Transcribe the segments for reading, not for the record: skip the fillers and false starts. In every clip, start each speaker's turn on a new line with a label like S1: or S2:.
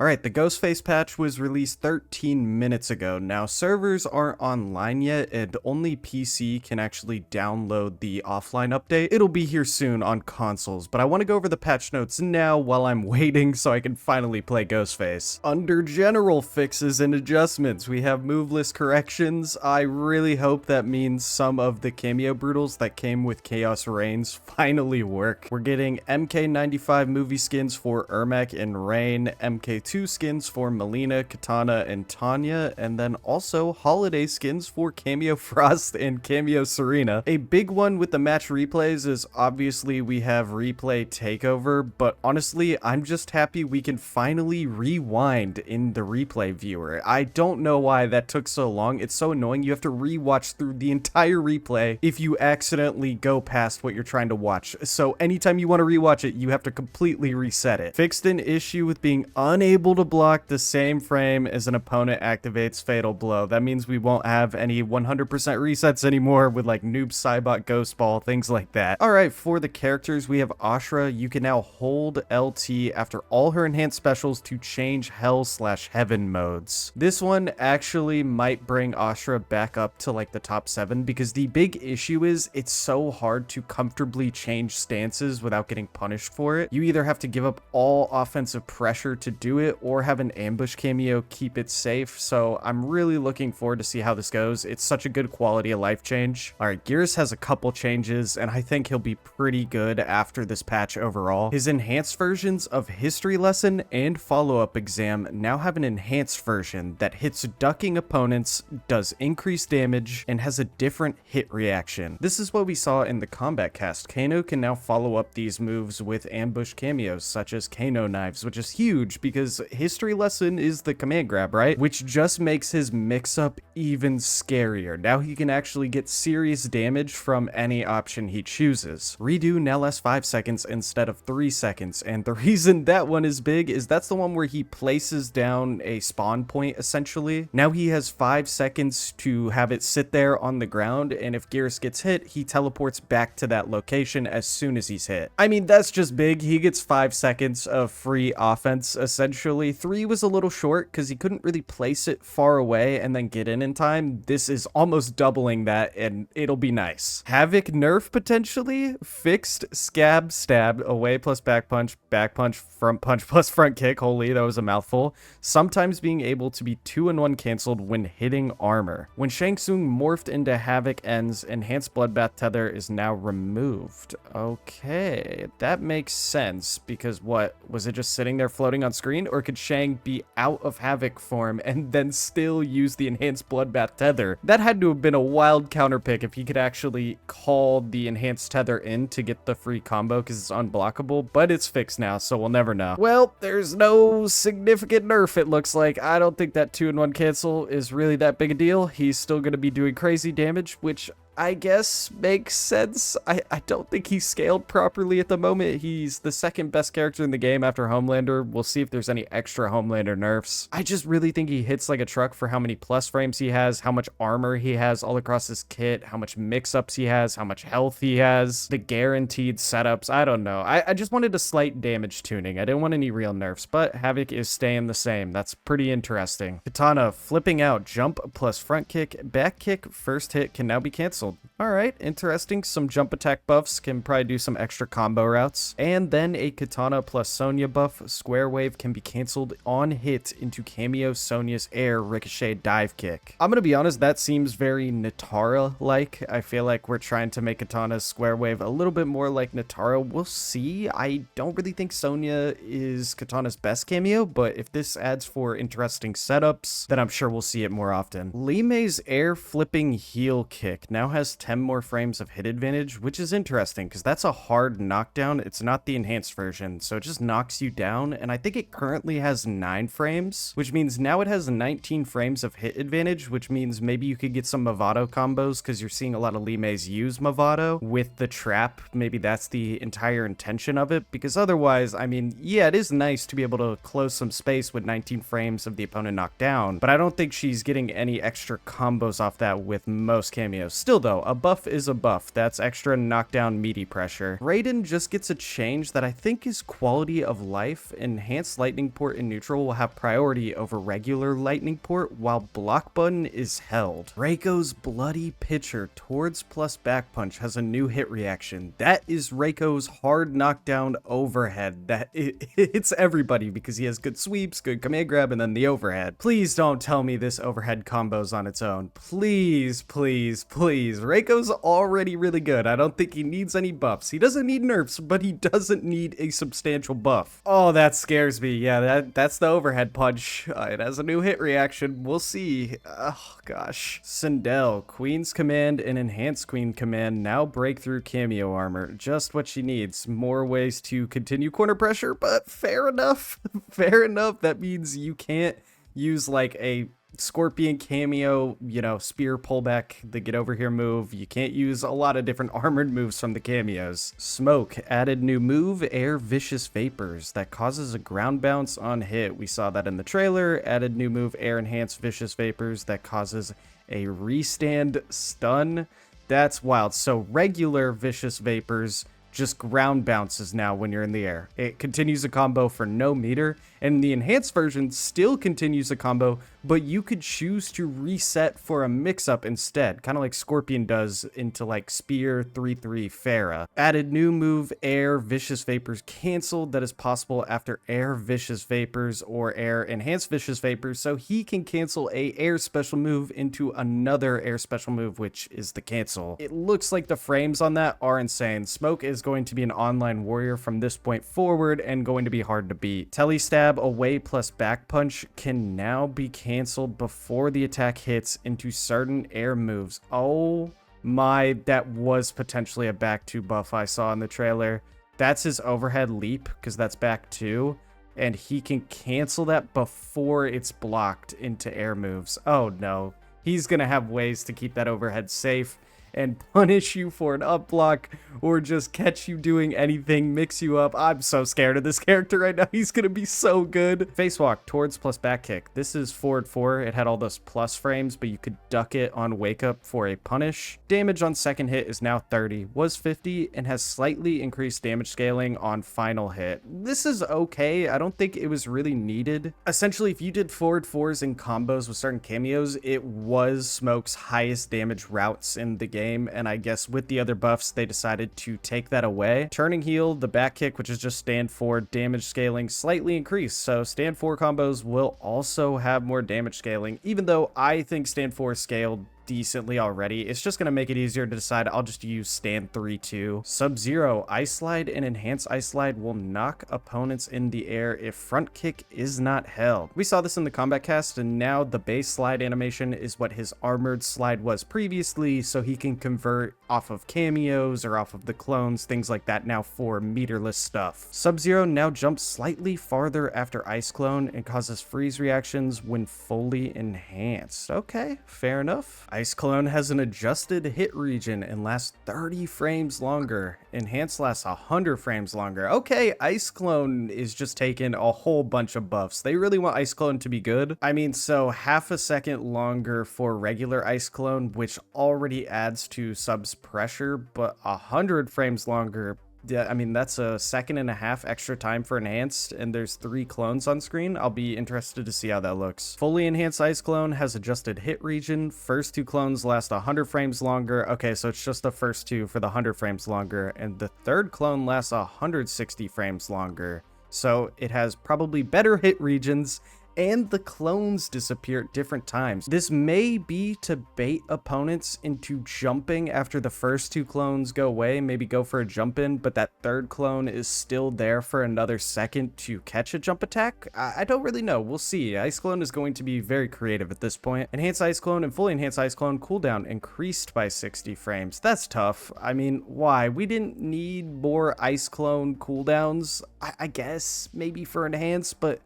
S1: Alright, the Ghostface patch was released 13 minutes ago. Now, servers aren't online yet, and only PC can actually download the offline update. It'll be here soon on consoles, but I want to go over the patch notes now while I'm waiting so I can finally play Ghostface. Under general fixes and adjustments, we have moveless corrections. I really hope that means some of the Kameo brutals that came with Chaos Reigns finally work. We're getting MK95 movie skins for Ermac and Rain, MK2 skins for Melina, Katana, and Tanya, and then also holiday skins for Kameo Frost and Kameo Serena. A big one with the match replays is obviously we have replay takeover, but honestly, I'm just happy we can finally rewind in the replay viewer. I don't know why that took so long. It's so annoying. You have to rewatch through the entire replay if you accidentally go past what you're trying to watch. So anytime you want to rewatch it, you have to completely reset it. Fixed an issue with being unable to block the same frame as an opponent activates Fatal Blow. That means we won't have any 100% resets anymore with like Noob Cybot Ghost Ball, things like that. Alright, for the characters, we have Ashra. You can now hold LT after all her enhanced specials to change Hell/Heaven modes. This one actually might bring Ashra back up to like the top 7 because the big issue is it's so hard to comfortably change stances without getting punished for it. You either have to give up all offensive pressure to do it or have an ambush cameo keep it safe, so I'm really looking forward to see how this goes. It's such a good quality of life change. Alright, Gears has a couple changes, and I think he'll be pretty good after this patch overall. His enhanced versions of History Lesson and Follow-Up Exam now have an enhanced version that hits ducking opponents, does increased damage, and has a different hit reaction. This is what we saw in the combat cast. Kano can now follow up these moves with ambush cameos, such as Kano knives, which is huge because History Lesson is the command grab, right? Which just makes his mix-up even scarier. Now he can actually get serious damage from any option he chooses. Redo now lasts 5 seconds instead of 3 seconds, and the reason that one is big is that's the one where he places down a spawn point, essentially. Now he has 5 seconds to have it sit there on the ground, and if Gears gets hit, he teleports back to that location as soon as he's hit. I mean, that's just big. He gets 5 seconds of free offense, essentially. 3 was a little short because he couldn't really place it far away and then get in time. This is almost doubling that, and it'll be nice. Havoc nerf potentially. Fixed scab stab, away plus back punch front punch plus front kick. Holy, that was a mouthful. Sometimes being able to be 2-in-1 canceled when hitting armor. When Shang Tsung morphed into Havoc ends, enhanced bloodbath tether is now removed. Okay, that makes sense because what was it, just sitting there floating on screen, or could Shang be out of Havoc form and then still use the enhanced bloodbath tether? That had to have been a wild counter pick if he could actually call the enhanced tether in to get the free combo because it's unblockable, but it's fixed now, so we'll never know. Well, there's no significant nerf, it looks like. I don't think that 2-in-1 cancel is really that big a deal. He's still going to be doing crazy damage, which I guess makes sense. I don't think he's scaled properly at the moment. He's the second best character in the game after Homelander. We'll see if there's any extra Homelander nerfs. I just really think he hits like a truck for how many plus frames he has, how much armor he has all across his kit, how much mix-ups he has, how much health he has, the guaranteed setups. I don't know. I just wanted a slight damage tuning. I didn't want any real nerfs, but Havoc is staying the same. That's pretty interesting. Katana flipping out, jump plus front kick, back kick, first hit can now be canceled. Alright, interesting. Some jump attack buffs can probably do some extra combo routes. And then a Katana plus Sonya buff. Square wave can be canceled on hit into Kameo Sonya's air ricochet dive kick. I'm gonna be honest, that seems very Natara-like. I feel like we're trying to make Katana's square wave a little bit more like Natara. We'll see. I don't really think Sonya is Katana's best cameo, but if this adds for interesting setups, then I'm sure we'll see it more often. Li Mei's air flipping heel kick now has 10 more frames of hit advantage, which is interesting because that's a hard knockdown. It's not the enhanced version, so it just knocks you down, and I think it currently has 9 frames, which means now it has 19 frames of hit advantage, which means maybe you could get some Movado combos because you're seeing a lot of Li Mei's use Movado with the trap. Maybe that's the entire intention of it, because otherwise, I mean, yeah, it is nice to be able to close some space with 19 frames of the opponent knocked down, but I don't think she's getting any extra combos off that with most cameos. Still Still though, a buff is a buff. That's extra knockdown meaty pressure. Raiden just gets a change that I think is quality of life. Enhanced lightning port in neutral will have priority over regular lightning port while block button is held. Reiko's bloody pitcher towards plus back punch has a new hit reaction. That is Reiko's hard knockdown overhead. That it hits everybody because he has good sweeps, good command grab, and then the overhead. Please don't tell me this overhead combos on its own. Please, please, please. Reiko's already really good. I don't think he needs any buffs. He doesn't need nerfs, but he doesn't need a substantial buff. Oh, that scares me. Yeah, that's the overhead punch. It has a new hit reaction. We'll see. Oh, gosh. Sindel, Queen's Command and Enhanced Queen Command, now breakthrough Kameo armor. Just what she needs. More ways to continue corner pressure, but fair enough. Fair enough. That means you can't use like a Scorpion Kameo, you know, spear pullback, the get over here move. You can't use a lot of different armored moves from the cameos. Smoke added new move, Air Vicious Vapors, that causes a ground bounce on hit. We saw that in the trailer. Added new move, Air Enhanced Vicious Vapors, that causes a restand stun. That's wild. So regular Vicious Vapors just ground bounces now when you're in the air. It continues a combo for no meter, and the enhanced version still continues a combo, but you could choose to reset for a mix-up instead, kind of like Scorpion does into like Spear 3-3 FERRA. Added new move, Air Vicious Vapors canceled, that is possible after Air Vicious Vapors or Air Enhanced Vicious Vapors, so he can cancel a Air special move into another Air special move, which is the cancel. It looks like the frames on that are insane. Smoke is going to be an online warrior from this point forward and going to be hard to beat. Telestab away plus back punch can now be canceled before the attack hits into certain air moves. Oh my, that was potentially a back 2 buff I saw in the trailer. That's his overhead leap because that's back 2, and he can cancel that before it's blocked into air moves. Oh no, he's gonna have ways to keep that overhead safe and punish you for an up block or just catch you doing anything, mix you up. I'm so scared of this character right now. He's gonna be so good. Face walk towards plus back kick. This is forward 4. It had all those plus frames, but you could duck it on wake up for a punish. Damage on second hit is now 30, was 50, and has slightly increased damage scaling on final hit. This is okay. I don't think it was really needed. Essentially, if you did forward 4s in combos with certain cameos, it was Smoke's highest damage routes in the game. And I guess with the other buffs, they decided to take that away. Turning heel, the back kick, which is just stand 4, damage scaling slightly increased. So stand 4 combos will also have more damage scaling, even though I think stand 4 scaled decently already. It's just going to make it easier to decide. I'll just use stand 3-2. Sub-Zero, Ice Slide and Enhanced Ice Slide will knock opponents in the air if front kick is not held. We saw this in the combat cast, and now the base slide animation is what his armored slide was previously, so he can convert off of cameos or off of the clones, things like that now for meterless stuff. Sub-Zero now jumps slightly farther after Ice Clone and causes freeze reactions when fully enhanced. Okay, fair enough. Ice Clone has an adjusted hit region and lasts 30 frames longer. Enhanced lasts 100 frames longer. Okay, Ice Clone is just taking a whole bunch of buffs. They really want Ice Clone to be good. I mean, so half a second longer for regular Ice Clone, which already adds to sub's pressure, but 100 frames longer. Yeah, I mean, that's a 1.5 seconds extra time for enhanced, and there's 3 clones on screen. I'll be interested to see how that looks. Fully enhanced Ice Clone has adjusted hit region. First 2 clones last 100 frames longer. Okay, so it's just the first 2 for the 100 frames longer, and the third clone lasts 160 frames longer. So it has probably better hit regions, and the clones disappear at different times. This may be to bait opponents into jumping after the first 2 clones go away, maybe go for a jump in, but that third clone is still there for another second to catch a jump attack. I don't really know. We'll see. Ice Clone is going to be very creative at this point. Enhanced Ice Clone and fully enhanced Ice Clone cooldown increased by 60 frames. That's tough. I mean, why? We didn't need more Ice Clone cooldowns, I guess, maybe for enhanced, but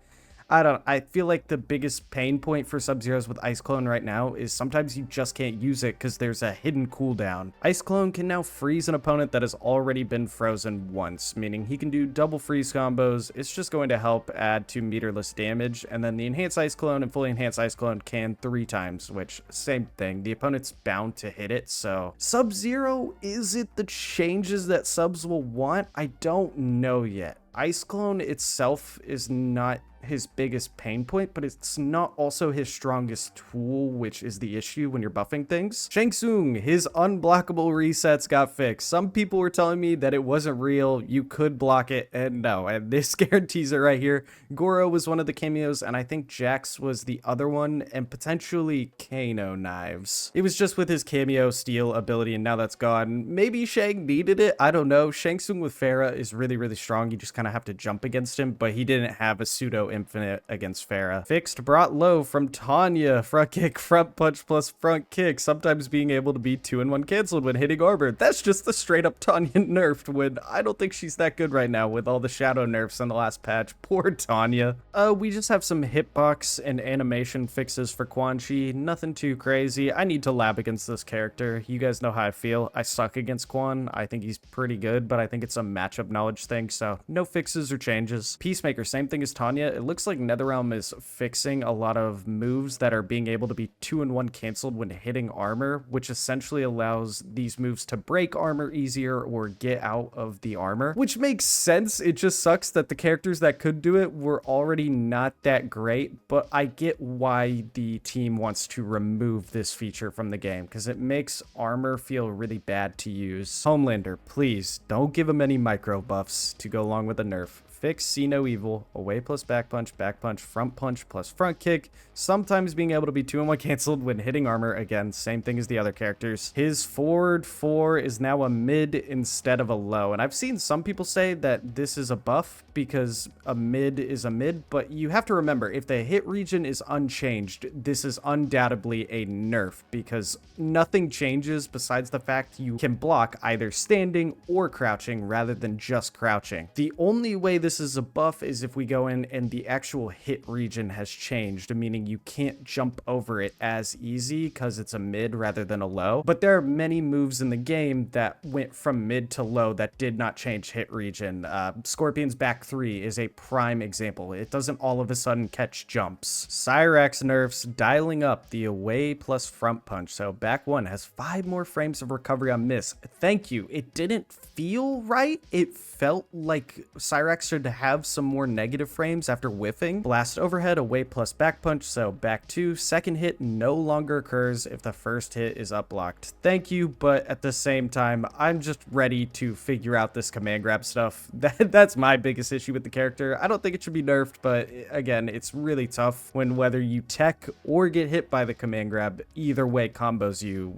S1: I feel like the biggest pain point for Sub-Zeros with Ice Clone right now is sometimes you just can't use it because there's a hidden cooldown. Ice Clone can now freeze an opponent that has already been frozen once, meaning he can do double freeze combos. It's just going to help add to meterless damage, and then the Enhanced Ice Clone and Fully Enhanced Ice Clone can 3 times, which, same thing. The opponent's bound to hit it, so... Sub-Zero, is it the changes that subs will want? I don't know yet. Ice Clone itself is not his biggest pain point, but it's not also his strongest tool, which is the issue when you're buffing things. Shang Tsung, his unblockable resets got fixed. Some people were telling me that it wasn't real, you could block it, and no, and this guarantees it right here. Goro was one of the cameos, and I think Jax was the other one, and potentially Kano knives. It was just with his cameo steal ability, and now that's gone. Maybe Shang needed it, I don't know. Shang Tsung with FERRA is really, really strong. You just kind of have to jump against him, but he didn't have a pseudo infinite against FERRA. Fixed brought low from Tanya. Front kick, front punch plus front kick. Sometimes being able to be 2-in-1 canceled when hitting armor. That's just the straight up Tanya nerfed when I don't think she's that good right now with all the shadow nerfs in the last patch. Poor Tanya. We just have some hitbox and animation fixes for Quan Chi. Nothing too crazy. I need to lab against this character. You guys know how I feel. I suck against Quan. I think he's pretty good, but I think it's a matchup knowledge thing, so no fixes or changes. Peacemaker, same thing as Tanya. It looks like NetherRealm is fixing a lot of moves that are being able to be 2-in-1 canceled when hitting armor, which essentially allows these moves to break armor easier or get out of the armor, which makes sense. It just sucks that the characters that could do it were already not that great, but I get why the team wants to remove this feature from the game, because it makes armor feel really bad to use. Homelander, please don't give him any micro buffs to go along with the nerf. Fix See No Evil, away plus back punch, front punch plus front kick, sometimes being able to be 2-in-1 canceled when hitting armor. Again, same thing as the other characters. His forward 4 is now a mid instead of a low, and I've seen some people say that this is a buff because a mid is a mid, but you have to remember, if the hit region is unchanged, this is undoubtedly a nerf because nothing changes besides the fact you can block either standing or crouching rather than just crouching. The only way this is a buff is if we go in and the actual hit region has changed, meaning you can't jump over it as easy because it's a mid rather than a low. But there are many moves in the game that went from mid to low that did not change hit region. Scorpion's back 3 is a prime example. It doesn't all of a sudden catch jumps. Cyrax nerfs dialing up the away plus front punch. So back 1 has 5 more frames of recovery on miss. Thank you. It didn't feel right. It felt like Cyrax should have some more negative frames after whiffing. Blast overhead, away plus back punch, so back 2. Second hit no longer occurs if the first hit is upblocked. Thank you, but at the same time, I'm just ready to figure out this command grab stuff. That's my biggest issue with the character. I don't think it should be nerfed, but again, it's really tough when whether you tech or get hit by the command grab, either way combos you,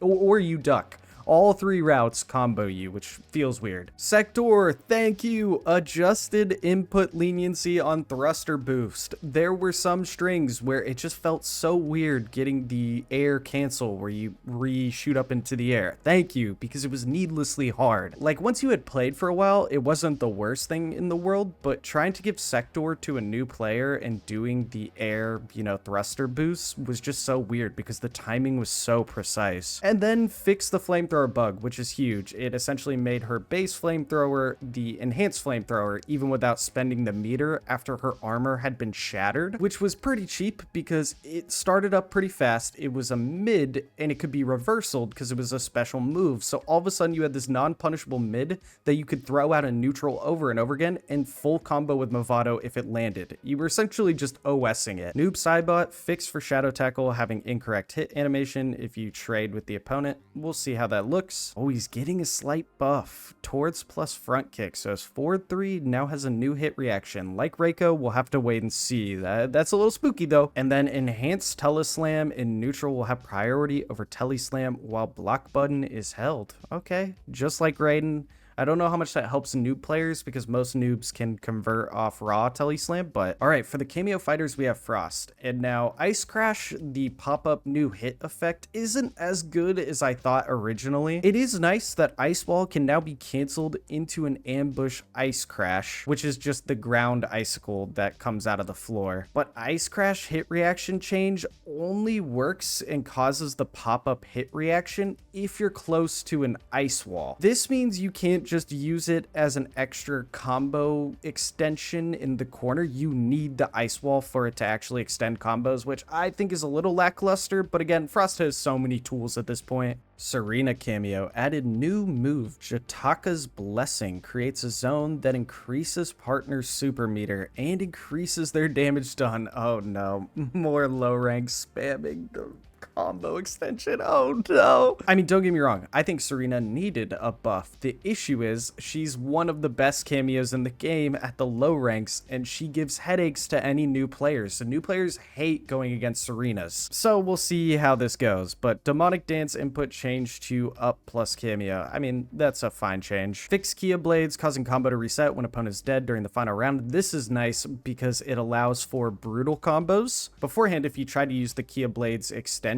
S1: or you duck. All 3 routes combo you, which feels weird. Sector, thank you. Adjusted input leniency on thruster boost. There were some strings where it just felt so weird getting the air cancel where you re-shoot up into the air. Thank you, because it was needlessly hard. Like, once you had played for a while, it wasn't the worst thing in the world, but trying to give Sector to a new player and doing the air, thruster boost was just so weird because the timing was so precise. And then fix the flamethrower bug, which is huge. It essentially made her base flamethrower the enhanced flamethrower even without spending the meter after her armor had been shattered, which was pretty cheap because it started up pretty fast. It was a mid and it could be reversaled because it was a special move. So all of a sudden you had this non-punishable mid that you could throw out a neutral over and over again and full combo with Movado if it landed. You were essentially just OSing it. Noob Sidebot fixed for Shadow Tackle having incorrect hit animation if you trade with the opponent. We'll see how that looks. Oh, he's getting a slight buff towards plus front kick. So his forward 3 now has a new hit reaction. Like Reiko, we'll have to wait and see. That's a little spooky though. And then enhanced Teleslam in neutral will have priority over Teleslam while block button is held. Okay, just like Raiden. I don't know how much that helps noob players because most noobs can convert off raw teleslam, but all right, for the Kameo fighters, we have Frost. And now Ice Crash, the pop-up new hit effect, isn't as good as I thought originally. It is nice that Ice Wall can now be canceled into an ambush Ice Crash, which is just the ground icicle that comes out of the floor. But Ice Crash hit reaction change only works and causes the pop-up hit reaction if you're close to an ice wall. This means you can't just use it as an extra combo extension in the corner. You need the ice wall for it to actually extend combos, which I think is a little lackluster, but again, Frost has so many tools at this point. Serena Kameo added new move, Jataka's Blessing, creates a zone that increases partner's super meter and increases their damage done. Oh no, more low rank spamming the combo extension. Oh no. I mean, don't get me wrong. I think Serena needed a buff. The issue is she's one of the best cameos in the game at the low ranks, and she gives headaches to any new players. So new players hate going against Serenas. So we'll see how this goes. But Demonic Dance input change to up plus cameo. I mean, that's a fine change. Fix Kia Blades, causing combo to reset when opponent is dead during the final round. This is nice because it allows for brutal combos. Beforehand, if you try to use the Kia Blades extension,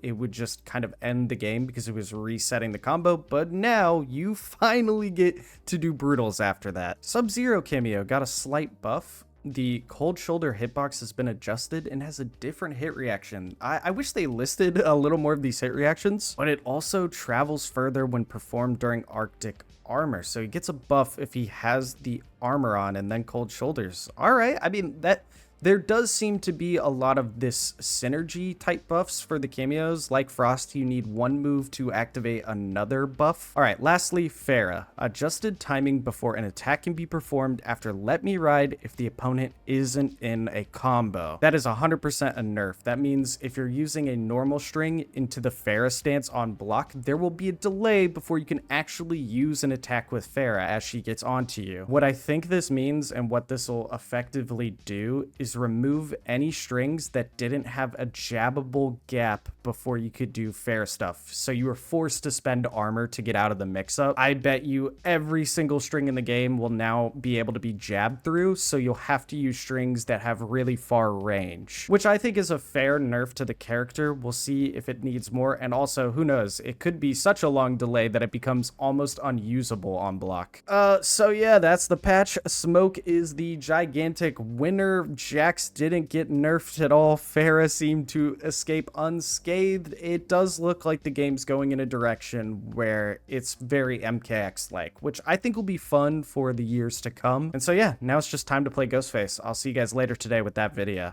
S1: it would just kind of end the game because it was resetting the combo, but now you finally get to do brutals after that. Sub-Zero Kameo got a slight buff. The cold shoulder hitbox has been adjusted and has a different hit reaction. I wish they listed a little more of these hit reactions, but it also travels further when performed during Arctic armor. So he gets a buff if he has the armor on and then cold shoulders. All right. I mean, there does seem to be a lot of this synergy type buffs for the cameos. Like Frost, you need one move to activate another buff. All right, lastly, FERRA. Adjusted timing before an attack can be performed after Let Me Ride if the opponent isn't in a combo. That is 100% a nerf. That means if you're using a normal string into the FERRA stance on block, there will be a delay before you can actually use an attack with FERRA as she gets onto you. What I think this means and what this will effectively do is remove any strings that didn't have a jabbable gap before you could do fair stuff. So you were forced to spend armor to get out of the mix-up. I bet you every single string in the game will now be able to be jabbed through, so you'll have to use strings that have really far range, which I think is a fair nerf to the character. We'll see if it needs more, and also, who knows, it could be such a long delay that it becomes almost unusable on block. So yeah, that's the patch. Smoke is the gigantic winner. Jax didn't get nerfed at all. FERRA seemed to escape unscathed. It does look like the game's going in a direction where it's very MKX-like, which I think will be fun for the years to come. And so yeah, now it's just time to play Ghostface. I'll see you guys later today with that video.